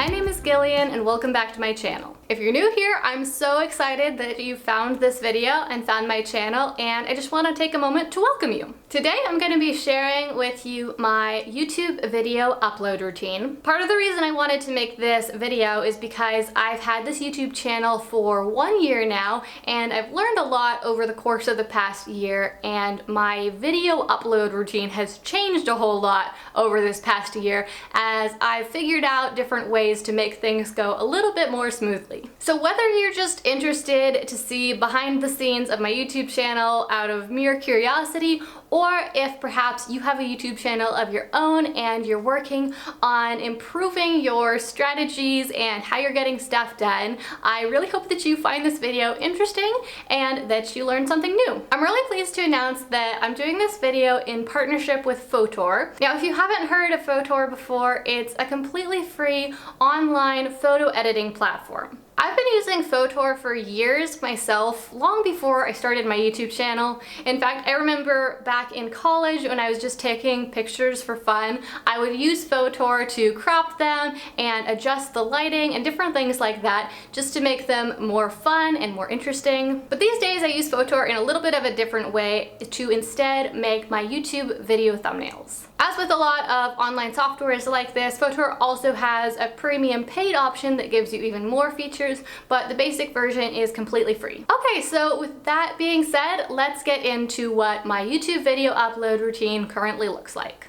my name is Gillian and welcome back to my channel. If you're new here, I'm so excited that you found this video and found my channel, and I just want to take a moment to welcome you. Today I'm going to be sharing with you my YouTube video upload routine. Part of the reason I wanted to make this video is because I've had this YouTube channel for 1 year now, and I've learned a lot over the course of the past year, and my video upload routine has changed a whole lot over this past year as I've figured out different ways to make things go a little bit more smoothly. So whether you're just interested to see behind the scenes of my YouTube channel out of mere curiosity, or if perhaps you have a YouTube channel of your own and you're working on improving your strategies and how you're getting stuff done, I really hope that you find this video interesting and that you learn something new. I'm really pleased to announce that I'm doing this video in partnership with Photor. Now, if you haven't heard of Photor before, it's a completely free online photo editing platform. I've been using Photor for years myself, long before I started my YouTube channel. In fact, I remember back in college when I was just taking pictures for fun, I would use Photor to crop them and adjust the lighting and different things like that just to make them more fun and more interesting. But these days I use Photor in a little bit of a different way to instead make my YouTube video thumbnails. As with a lot of online softwares like this, Photor also has a premium paid option that gives you even more features, but the basic version is completely free. Okay, so with that being said, let's get into what my YouTube video upload routine currently looks like.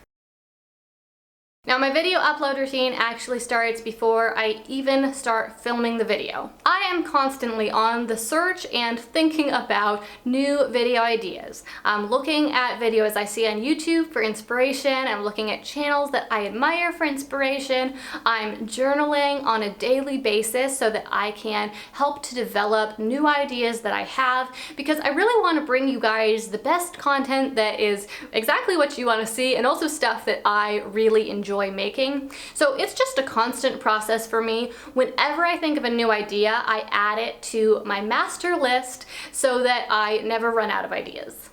Now, my video upload routine actually starts before I even start filming the video. I am constantly on the search and thinking about new video ideas. I'm looking at videos I see on YouTube for inspiration. I'm looking at channels that I admire for inspiration. I'm journaling on a daily basis so that I can help to develop new ideas that I have, because I really want to bring you guys the best content that is exactly what you want to see, and also stuff that I really enjoy making. So it's just a constant process for me. Whenever I think of a new idea, I add it to my master list so that I never run out of ideas.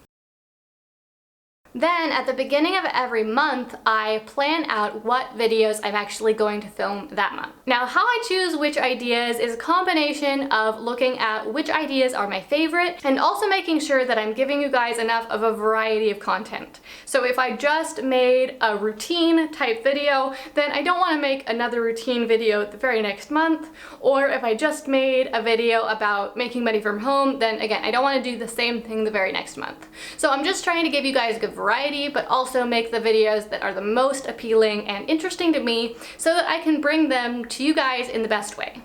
Then at the beginning of every month, I plan out what videos I'm actually going to film that month. Now, how I choose which ideas is a combination of looking at which ideas are my favorite and also making sure that I'm giving you guys enough of a variety of content. So if I just made a routine type video, then I don't want to make another routine video the very next month. Or if I just made a video about making money from home, then again, I don't want to do the same thing the very next month. So I'm just trying to give you guys a good variety, but also make the videos that are the most appealing and interesting to me so that I can bring them to you guys in the best way.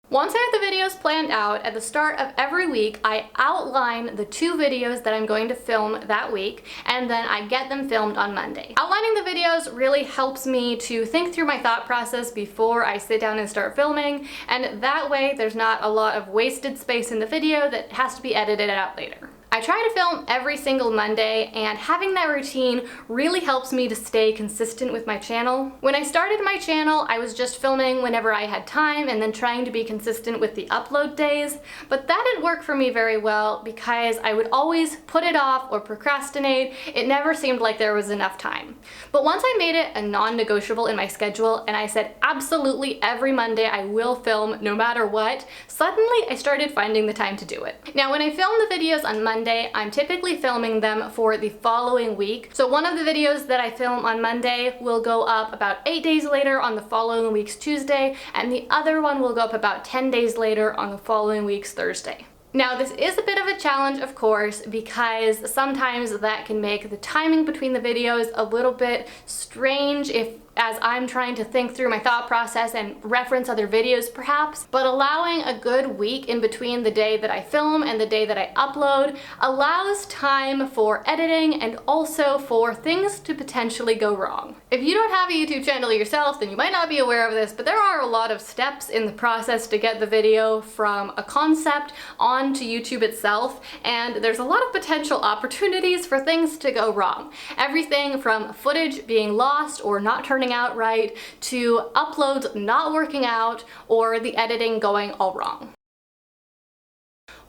Once I have the videos planned out, at the start of every week, I outline the 2 videos that I'm going to film that week, and then I get them filmed on Monday. Outlining the videos really helps me to think through my thought process before I sit down and start filming, and that way there's not a lot of wasted space in the video that has to be edited out later. I try to film every single Monday, and having that routine really helps me to stay consistent with my channel. When I started my channel, I was just filming whenever I had time and then trying to be consistent with the upload days, but that didn't work for me very well because I would always put it off or procrastinate. It never seemed like there was enough time. But once I made it a non-negotiable in my schedule and I said absolutely every Monday I will film no matter what, suddenly I started finding the time to do it. Now, when I film the videos on Monday, I'm typically filming them for the following week. So one of the videos that I film on Monday will go up about 8 days later on the following week's Tuesday, and the other one will go up about 10 days later on the following week's Thursday. Now, this is a bit of a challenge, of course, because sometimes that can make the timing between the videos a little bit strange as I'm trying to think through my thought process and reference other videos perhaps, but allowing a good week in between the day that I film and the day that I upload allows time for editing and also for things to potentially go wrong. If you don't have a YouTube channel yourself, then you might not be aware of this, but there are a lot of steps in the process to get the video from a concept onto YouTube itself, and there's a lot of potential opportunities for things to go wrong. Everything from footage being lost or not turning out right, to uploads not working out, or the editing going all wrong.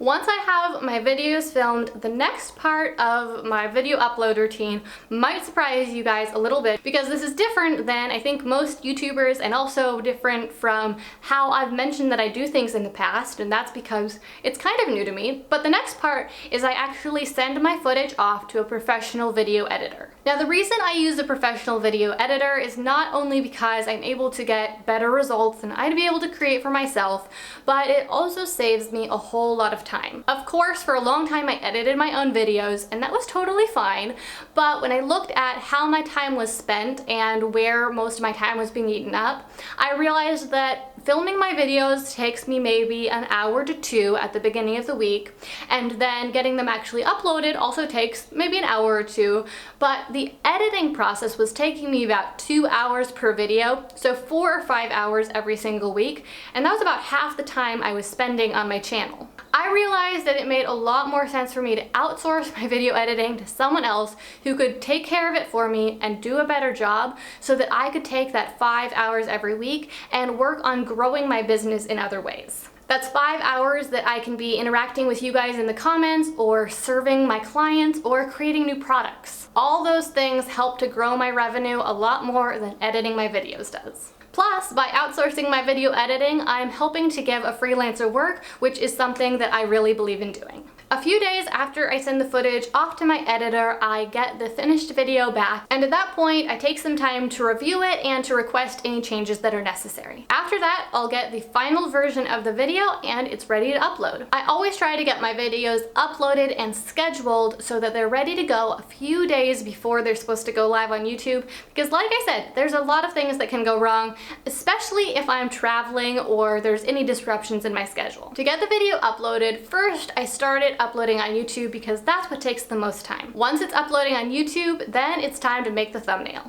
Once I have my videos filmed, the next part of my video upload routine might surprise you guys a little bit because this is different than I think most YouTubers and also different from how I've mentioned that I do things in the past, and that's because it's kind of new to me. But the next part is I actually send my footage off to a professional video editor. Now, the reason I use a professional video editor is not only because I'm able to get better results than I'd be able to create for myself, but it also saves me a whole lot of time. Of course, for a long time I edited my own videos, and that was totally fine, but when I looked at how my time was spent and where most of my time was being eaten up, I realized that filming my videos takes me maybe an hour to 2 at the beginning of the week, and then getting them actually uploaded also takes maybe an hour or 2, but the editing process was taking me about 2 hours per video, so 4 or 5 hours every single week, and that was about half the time I was spending on my channel. I realized that it made a lot more sense for me to outsource my video editing to someone else who could take care of it for me and do a better job so that I could take that 5 hours every week and work on growing my business in other ways. That's 5 hours that I can be interacting with you guys in the comments, or serving my clients, or creating new products. All those things help to grow my revenue a lot more than editing my videos does. Plus, by outsourcing my video editing, I'm helping to give a freelancer work, which is something that I really believe in doing. A few days after I send the footage off to my editor, I get the finished video back, and at that point I take some time to review it and to request any changes that are necessary. After that, I'll get the final version of the video and it's ready to upload. I always try to get my videos uploaded and scheduled so that they're ready to go a few days before they're supposed to go live on YouTube, because like I said, there's a lot of things that can go wrong, especially if I'm traveling or there's any disruptions in my schedule. To get the video uploaded, first I started uploading on YouTube because that's what takes the most time. Once it's uploading on YouTube, then it's time to make the thumbnail.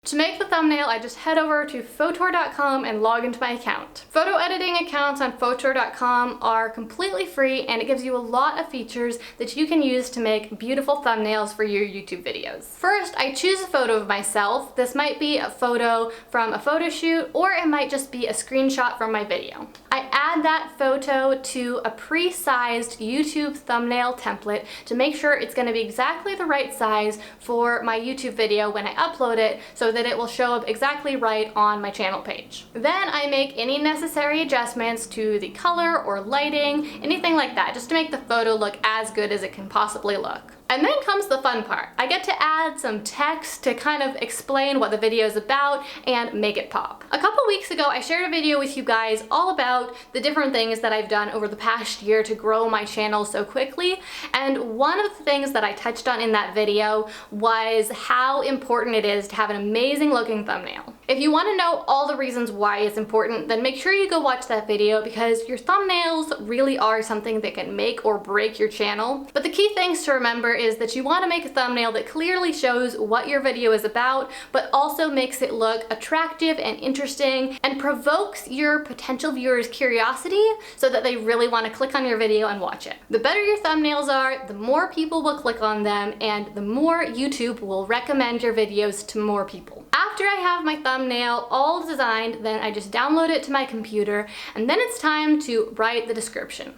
To make the thumbnail, I just head over to Photor.com and log into my account. Photo editing accounts on Photor.com are completely free, and it gives you a lot of features that you can use to make beautiful thumbnails for your YouTube videos. First, I choose a photo of myself. This might be a photo from a photo shoot, or it might just be a screenshot from my video. I add that photo to a pre-sized YouTube thumbnail template to make sure it's going to be exactly the right size for my YouTube video when I upload it, so that it will show up exactly right on my channel page. Then I make any necessary adjustments to the color or lighting, anything like that, just to make the photo look as good as it can possibly look. And then comes the fun part. I get to add some text to kind of explain what the video is about and make it pop. A couple weeks ago, I shared a video with you guys all about the different things that I've done over the past year to grow my channel so quickly, and one of the things that I touched on in that video was how important it is to have an amazing looking thumbnail. If you want to know all the reasons why it's important, then make sure you go watch that video, because your thumbnails really are something that can make or break your channel. But the key things to remember is that you want to make a thumbnail that clearly shows what your video is about, but also makes it look attractive and interesting and provokes your potential viewers' curiosity so that they really want to click on your video and watch it. The better your thumbnails are, the more people will click on them, and the more YouTube will recommend your videos to more people. After I have my thumbnail all designed, then I just download it to my computer, and then it's time to write the description.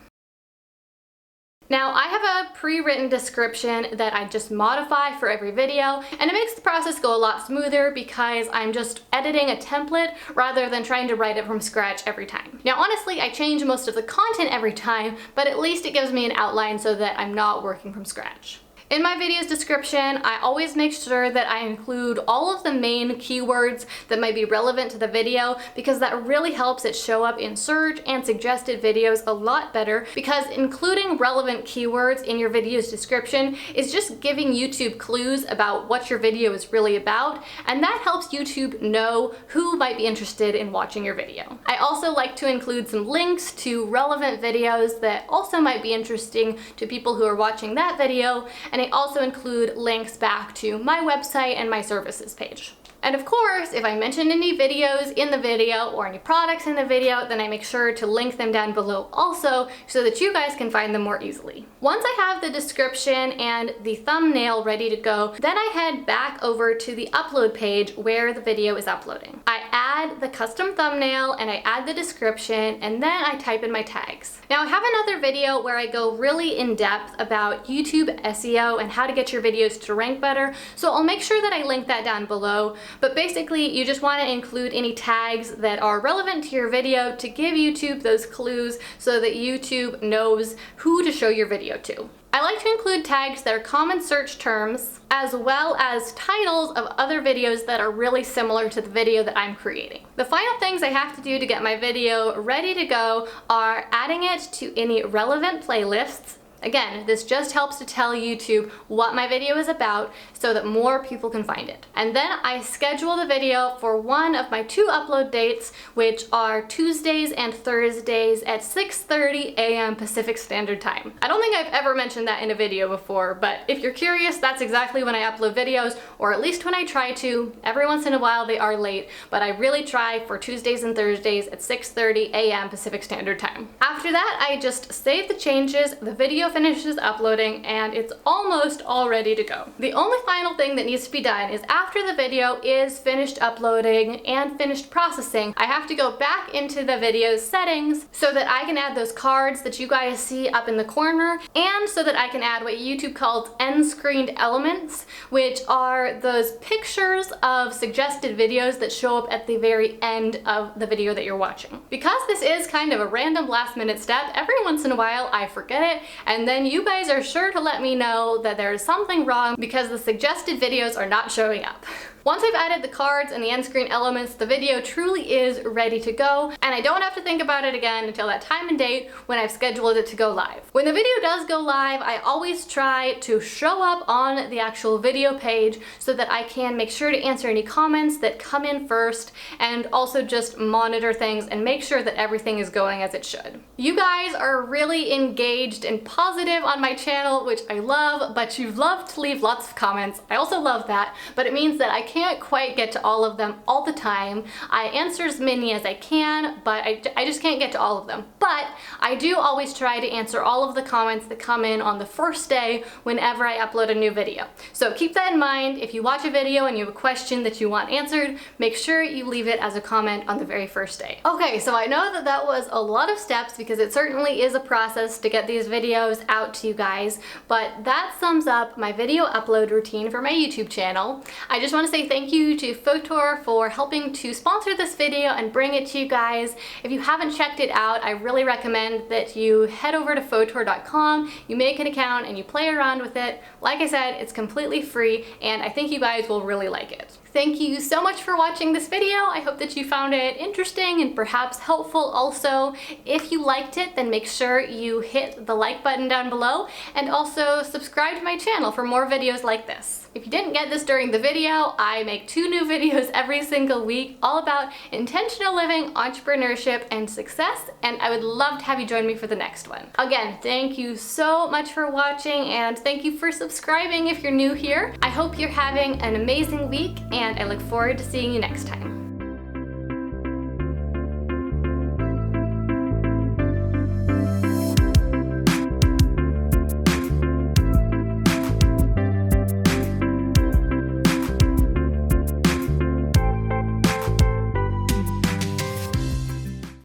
Now, I have a pre-written description that I just modify for every video, and it makes the process go a lot smoother because I'm just editing a template rather than trying to write it from scratch every time. Now, honestly, I change most of the content every time, but at least it gives me an outline so that I'm not working from scratch. In my video's description, I always make sure that I include all of the main keywords that might be relevant to the video, because that really helps it show up in search and suggested videos a lot better, because including relevant keywords in your video's description is just giving YouTube clues about what your video is really about, and that helps YouTube know who might be interested in watching your video. I also like to include some links to relevant videos that also might be interesting to people who are watching that video, and I also include links back to my website and my services page. And of course, if I mention any videos in the video or any products in the video, then I make sure to link them down below also so that you guys can find them more easily. Once I have the description and the thumbnail ready to go, then I head back over to the upload page where the video is uploading. I add the custom thumbnail and I add the description, and then I type in my tags. Now I have another video where I go really in depth about YouTube SEO and how to get your videos to rank better, so I'll make sure that I link that down below. But basically, you just want to include any tags that are relevant to your video to give YouTube those clues so that YouTube knows who to show your video to. I like to include tags that are common search terms, as well as titles of other videos that are really similar to the video that I'm creating. The final things I have to do to get my video ready to go are adding it to any relevant playlists. Again, this just helps to tell YouTube what my video is about so that more people can find it. And then I schedule the video for one of my 2 upload dates, which are Tuesdays and Thursdays at 6:30 a.m. Pacific Standard Time. I don't think I've ever mentioned that in a video before, but if you're curious, that's exactly when I upload videos, or at least when I try to. Every once in a while they are late, but I really try for Tuesdays and Thursdays at 6:30 a.m. Pacific Standard Time. After that, I just save the changes, the video finishes uploading, and it's almost all ready to go. The only final thing that needs to be done is after the video is finished uploading and finished processing, I have to go back into the video settings so that I can add those cards that you guys see up in the corner, and so that I can add what YouTube calls end-screened elements, which are those pictures of suggested videos that show up at the very end of the video that you're watching. Because this is kind of a random last-minute step, every once in a while I forget it, and then you guys are sure to let me know that there's something wrong because the suggested videos are not showing up. Once I've added the cards and the end screen elements, the video truly is ready to go, and I don't have to think about it again until that time and date when I've scheduled it to go live. When the video does go live, I always try to show up on the actual video page so that I can make sure to answer any comments that come in first, and also just monitor things and make sure that everything is going as it should. You guys are really engaged and positive on my channel, which I love, but you love to leave lots of comments. I also love that, but it means that I can't quite get to all of them all the time. I answer as many as I can, but I just can't get to all of them. But I do always try to answer all of the comments that come in on the first day whenever I upload a new video. So keep that in mind. If you watch a video and you have a question that you want answered, make sure you leave it as a comment on the very first day. Okay, so I know that that was a lot of steps because it certainly is a process to get these videos out to you guys, but that sums up my video upload routine for my YouTube channel. I just want to say thank you to Photor for helping to sponsor this video and bring it to you guys. If you haven't checked it out, I really recommend that you head over to photor.com, you make an account, and you play around with it. Like I said, it's completely free, and I think you guys will really like it. Thank you so much for watching this video. I hope that you found it interesting and perhaps helpful also. If you liked it, then make sure you hit the like button down below, and also subscribe to my channel for more videos like this. If you didn't get this during the video, I make 2 new videos every single week all about intentional living, entrepreneurship, and success, and I would love to have you join me for the next one. Again, thank you so much for watching, and thank you for subscribing if you're new here. I hope you're having an amazing week, and I look forward to seeing you next time.